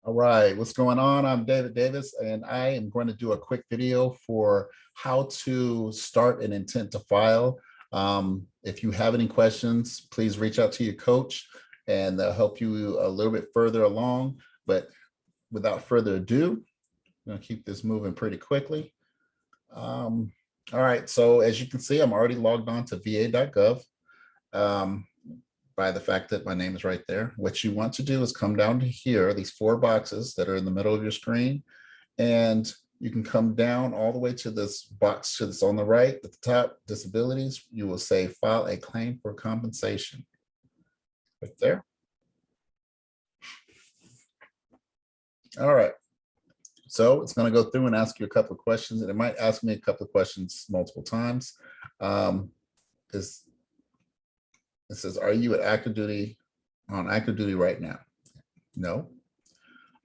All right, what's going on? I'm David Davis, and I am going to do a quick video for how to start an intent to file. If you have any questions, please reach out to your coach and they'll help you a little bit further along. But without further ado, I'm going to keep this moving pretty quickly. All right, so as you can see, I'm already logged on to va.gov. By the fact that my name is right there. What you want to do is come down to here, these four boxes that are in the middle of your screen, and you can come down all the way to this box that's on the right at the top, disabilities. You will say file a claim for compensation right there. All right. So it's going to go through and ask you a couple of questions, and it might ask me a couple of questions multiple times. It says, are you at active duty, on active duty right now? No.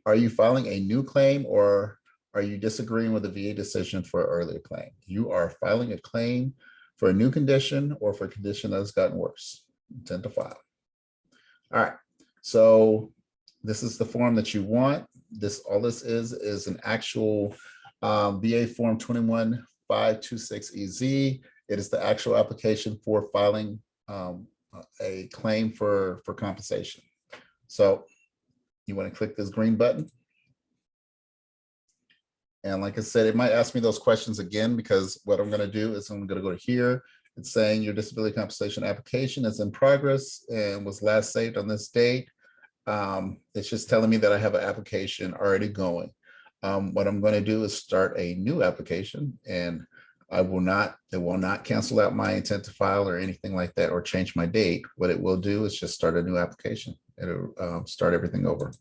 Are you filing a new claim, or are you disagreeing with the VA decision for an earlier claim? You are filing a claim for a new condition or for a condition that has gotten worse. Intent to file. All right. So this is the form that you want. All this is an actual VA form 21526EZ. It is the actual application for filing a claim for compensation. So you want to click this green button. And like I said, it might ask me those questions again, because what I'm going to do is I'm going to go to here. It's saying your disability compensation application is in progress and was last saved on this date. It's just telling me that I have an application already going. What I'm going to do is start a new application, and it will not cancel out my intent to file or anything like that, or change my date. What it will do is just start a new application. It'll start everything over.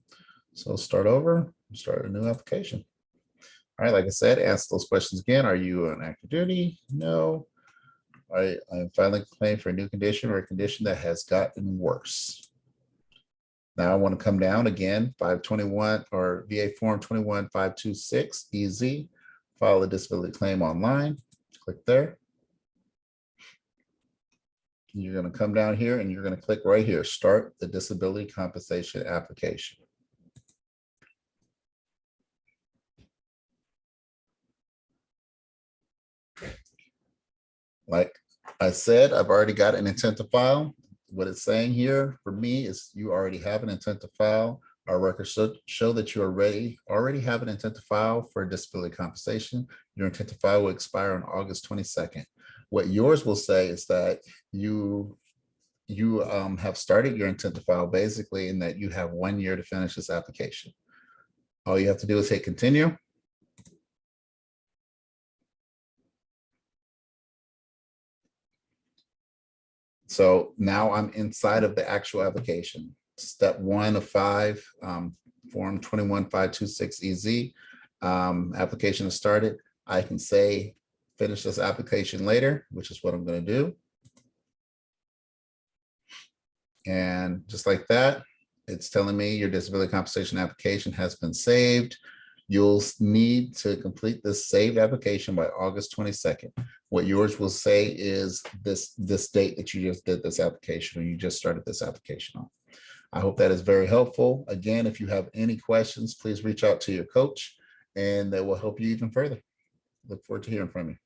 So start over, start a new application. All right, like I said, ask those questions again. Are you on active duty? No. I'm filing a claim for a new condition or a condition that has gotten worse. Now I want to come down again, 521 or VA form 21526 EZ, file a disability claim online. Click there. You're going to come down here and you're going to click right here, start the disability compensation application. Like I said, I've already got an intent to file. What it's saying here for me is you already have an intent to file. Our records show that you already have an intent to file for disability compensation. Your intent to file will expire on August 22nd. What yours will say is that you have started your intent to file, basically, in that you have 1 year to finish this application. All you have to do is hit continue. So now I'm inside of the actual application. Step 1 of 5, form 21526 EZ. Application is started. I can say finish this application later, which is what I'm going to do. And just like that, it's telling me your disability compensation application has been saved. You'll need to complete this saved application by August 22nd. What yours will say is this date that you just did this application, or you just started this application on. I hope that is very helpful. Again, if you have any questions, please reach out to your coach and they will help you even further. Look forward to hearing from you.